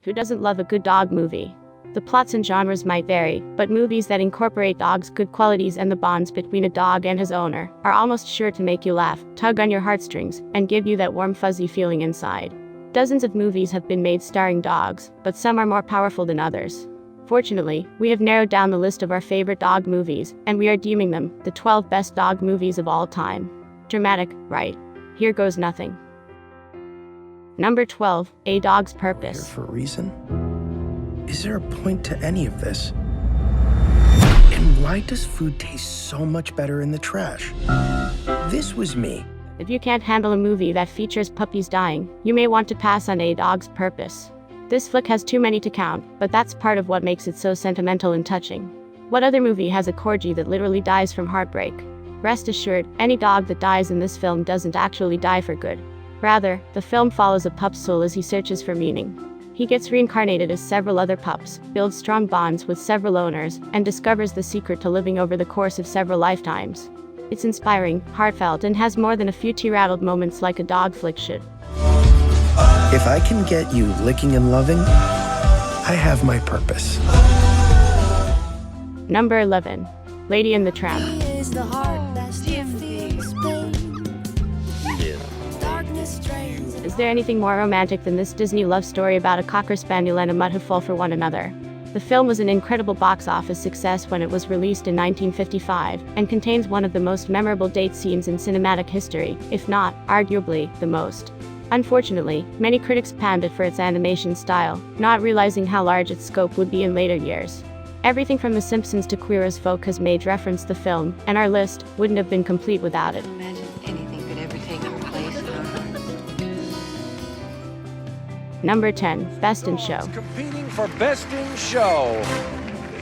Who doesn't love a good dog movie? The plots and genres might vary, but movies that incorporate dogs' good qualities and the bonds between a dog and his owner are almost sure to make you laugh, tug on your heartstrings, and give you that warm fuzzy feeling inside. Dozens of movies have been made starring dogs, but some are more powerful than others. Fortunately, we have narrowed down the list of our favorite dog movies, and we are deeming them the 12 best dog movies of all time. Dramatic, right? Here goes nothing. Number 12, A Dog's Purpose. Here for a reason? Is there a point to any of this? And why does food taste so much better in the trash? This was me. If you can't handle a movie that features puppies dying, you may want to pass on A Dog's Purpose. This flick has too many to count, but that's part of what makes it so sentimental and touching. What other movie has a corgi that literally dies from heartbreak? Rest assured, any dog that dies in this film doesn't actually die for good. Rather, the film follows a pup's soul as he searches for meaning. He gets reincarnated as several other pups, builds strong bonds with several owners, and discovers the secret to living over the course of several lifetimes. It's inspiring, heartfelt, and has more than a few tear-rattled moments like a dog flick should. If I can get you licking and loving, I have my purpose. Number 11. Lady and the Tramp. Is there anything more romantic than this Disney love story about a cocker spaniel and a mutt who fall for one another? The film was an incredible box office success when it was released in 1955, and contains one of the most memorable date scenes in cinematic history, if not, arguably, the most. Unfortunately, many critics panned it for its animation style, not realizing how large its scope would be in later years. Everything from The Simpsons to Queer as Folk has made reference to the film, and our list wouldn't have been complete without it. Imagine anything could ever take your place, huh? Number 10, Best in Show. Competing for Best in Show.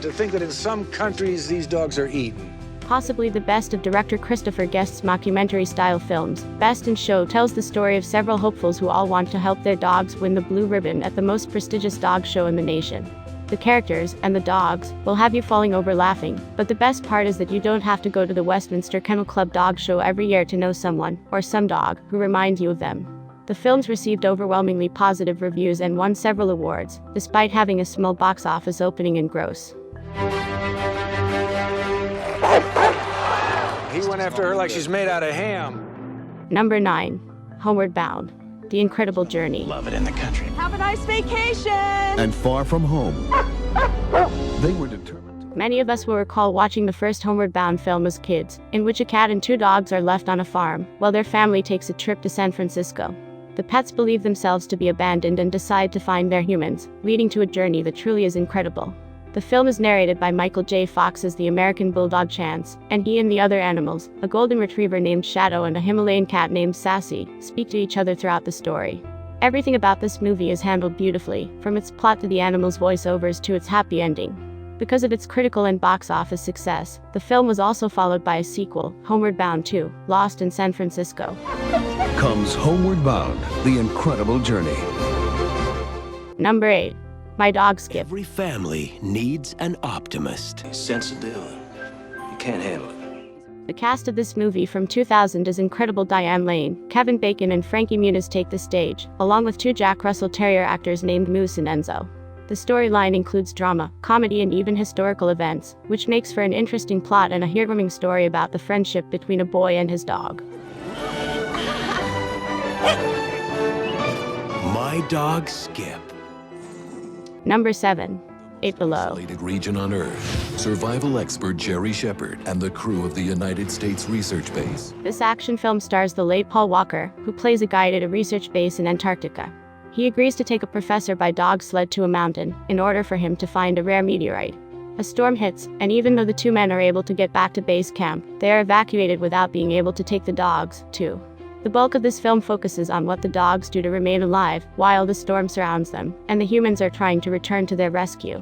To think that in some countries these dogs are eaten. Possibly the best of director Christopher Guest's mockumentary-style films, Best in Show tells the story of several hopefuls who all want to help their dogs win the blue ribbon at the most prestigious dog show in the nation. The characters, and the dogs, will have you falling over laughing, but the best part is that you don't have to go to the Westminster Kennel Club dog show every year to know someone, or some dog, who reminds you of them. The films received overwhelmingly positive reviews and won several awards, despite having a small box office opening and gross. He went after her like she's made out of ham. Number 9, Homeward Bound. The Incredible Journey. Love it in the country. Have a nice vacation! And far from home, they were determined. Many of us will recall watching the first Homeward Bound film as kids, in which a cat and 2 dogs are left on a farm, while their family takes a trip to San Francisco. The pets believe themselves to be abandoned and decide to find their humans, leading to a journey that truly is incredible. The film is narrated by Michael J. Fox as the American bulldog Chance, and he and the other animals, a golden retriever named Shadow and a Himalayan cat named Sassy, speak to each other throughout the story. Everything about this movie is handled beautifully, from its plot to the animals' voiceovers to its happy ending. Because of its critical and box office success, the film was also followed by a sequel, Homeward Bound 2, Lost in San Francisco. Comes Homeward Bound, The Incredible Journey. Number 8, My Dog Skip. Every family needs an optimist. Sensitive. You can't handle it. The cast of this movie from 2000 is incredible. Diane Lane, Kevin Bacon and Frankie Muniz take the stage, along with 2 Jack Russell Terrier actors named Moose and Enzo. The storyline includes drama, comedy and even historical events, which makes for an interesting plot and a heartwarming story about the friendship between a boy and his dog. My Dog Skip. Number 7, 8 Below. Isolated region on Earth. Survival expert Jerry Shepard and the crew of the United States Research Base. This action film stars the late Paul Walker, who plays a guide at a research base in Antarctica. He agrees to take a professor by dog sled to a mountain, in order for him to find a rare meteorite. A storm hits, and even though the 2 men are able to get back to base camp, they are evacuated without being able to take the dogs, too. The bulk of this film focuses on what the dogs do to remain alive, while the storm surrounds them, and the humans are trying to return to their rescue.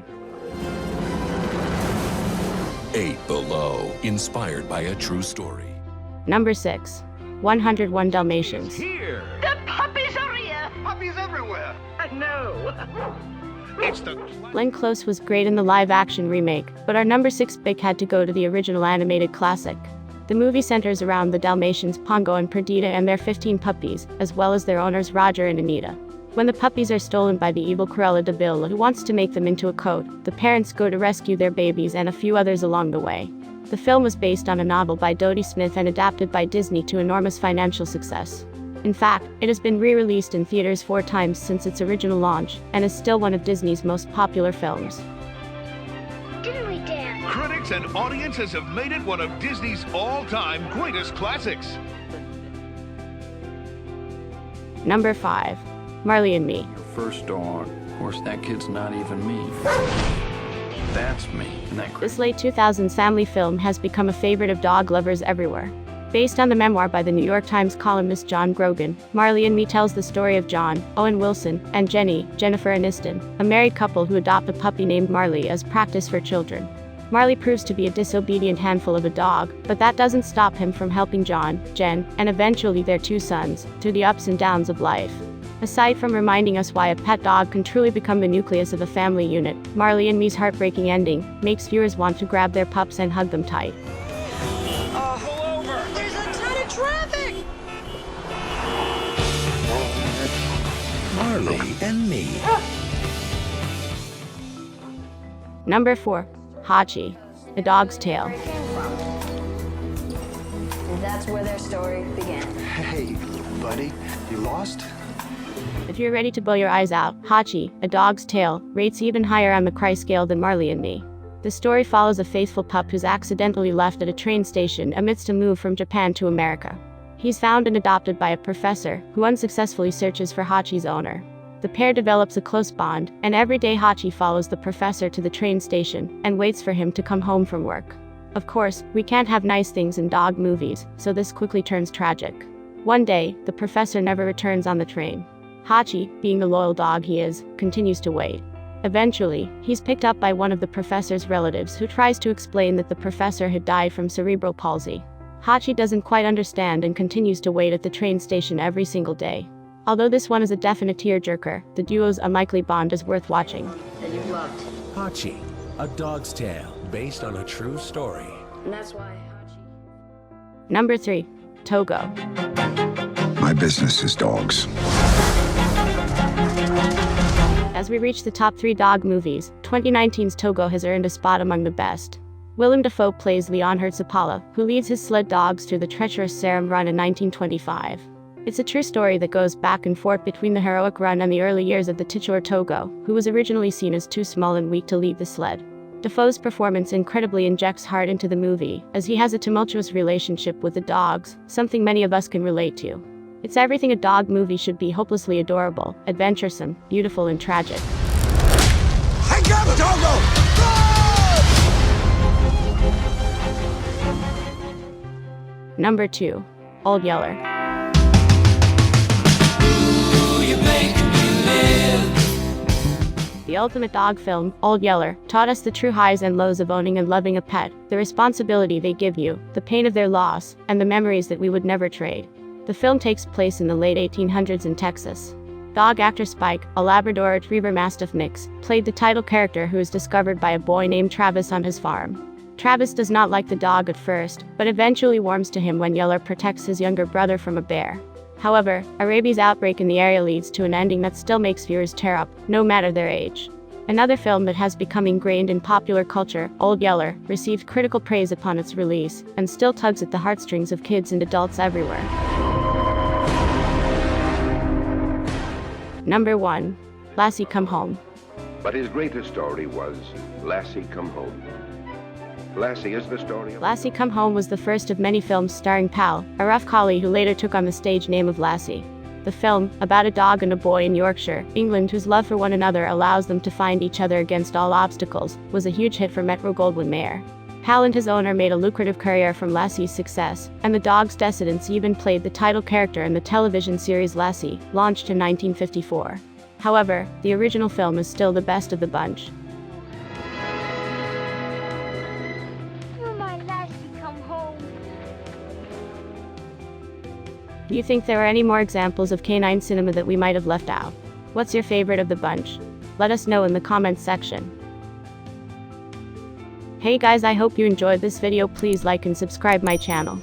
8 Below. Inspired by a true story. Number 6, 101 Dalmatians. Here. The puppies are here! Puppies everywhere. No! It's the Glenn Close was great in the live-action remake, but our number 6 pick had to go to the original animated classic. The movie centers around the Dalmatians Pongo and Perdita and their 15 puppies, as well as their owners Roger and Anita. When the puppies are stolen by the evil Cruella de Vil who wants to make them into a coat, the parents go to rescue their babies and a few others along the way. The film was based on a novel by Dodie Smith and adapted by Disney to enormous financial success. In fact, it has been re-released in theaters 4 times since its original launch, and is still one of Disney's most popular films. Didn't we, Dan? Critics and audiences have made it one of Disney's all-time greatest classics. Number 5. Marley Me. Your first dog. Of course, that kid's not even me. That's me. Isn't that crazy? This late 2000s family film has become a favorite of dog lovers everywhere. Based on the memoir by the New York Times columnist John Grogan, Marley Me tells the story of John, Owen Wilson, and Jennifer Aniston, a married couple who adopt a puppy named Marley as practice for children. Marley proves to be a disobedient handful of a dog, but that doesn't stop him from helping John, Jen, and eventually their 2 sons, through the ups and downs of life. Aside from reminding us why a pet dog can truly become the nucleus of a family unit, Marley Me's heartbreaking ending makes viewers want to grab their pups and hug them tight. Pull over! There's a ton of traffic! Marley and Me. Number 4. Hachi. A Dog's Tale. And that's where their story began. Hey, buddy, you lost? If you're ready to blow your eyes out, Hachi, A Dog's Tale, rates even higher on the cry scale than Marley and Me. The story follows a faithful pup who's accidentally left at a train station amidst a move from Japan to America. He's found and adopted by a professor, who unsuccessfully searches for Hachi's owner. The pair develops a close bond, and every day Hachi follows the professor to the train station, and waits for him to come home from work. Of course, we can't have nice things in dog movies, so this quickly turns tragic. One day, the professor never returns on the train. Hachi, being the loyal dog he is, continues to wait. Eventually, he's picked up by one of the professor's relatives who tries to explain that the professor had died from cerebral palsy. Hachi doesn't quite understand and continues to wait at the train station every single day. Although this one is a definite tearjerker, the duo's unlikely bond is worth watching. That you've loved. Hachi, A Dog's Tale, based on a true story. And that's why Hachi... Number 3. Togo. My business is dogs. As we reach the top 3 dog movies, 2019's Togo has earned a spot among the best. Willem Dafoe plays Leon Herzapala, who leads his sled dogs through the treacherous Sarum Run in 1925. It's a true story that goes back and forth between the heroic run and the early years of the titular Togo, who was originally seen as too small and weak to lead the sled. Dafoe's performance incredibly injects heart into the movie, as he has a tumultuous relationship with the dogs, something many of us can relate to. It's everything a dog movie should be: hopelessly adorable, adventuresome, beautiful, and tragic. I got it, Togo! Number 2. Old Yeller. The ultimate dog film, Old Yeller, taught us the true highs and lows of owning and loving a pet, the responsibility they give you, the pain of their loss, and the memories that we would never trade. The film takes place in the late 1800s in Texas. Dog actor Spike, a Labrador Retriever Mastiff mix, played the title character who is discovered by a boy named Travis on his farm. Travis does not like the dog at first, but eventually warms to him when Yeller protects his younger brother from a bear. However, a rabies outbreak in the area leads to an ending that still makes viewers tear up, no matter their age. Another film that has become ingrained in popular culture, Old Yeller, received critical praise upon its release, and still tugs at the heartstrings of kids and adults everywhere. Number 1. Lassie Come Home. But his greatest story was Lassie Come Home. Lassie is the story of... Lassie Come Home was the first of many films starring Pal, a rough collie who later took on the stage name of Lassie. The film, about a dog and a boy in Yorkshire, England, whose love for one another allows them to find each other against all obstacles, was a huge hit for Metro-Goldwyn-Mayer. Pal and his owner made a lucrative career from Lassie's success, and the dog's descendants even played the title character in the television series Lassie, launched in 1954. However, the original film is still the best of the bunch. Oh, my Lassie, come home. Do you think there are any more examples of canine cinema that we might have left out? What's your favorite of the bunch? Let us know in the comments section. Hey guys, I hope you enjoyed this video. Please like and subscribe my channel.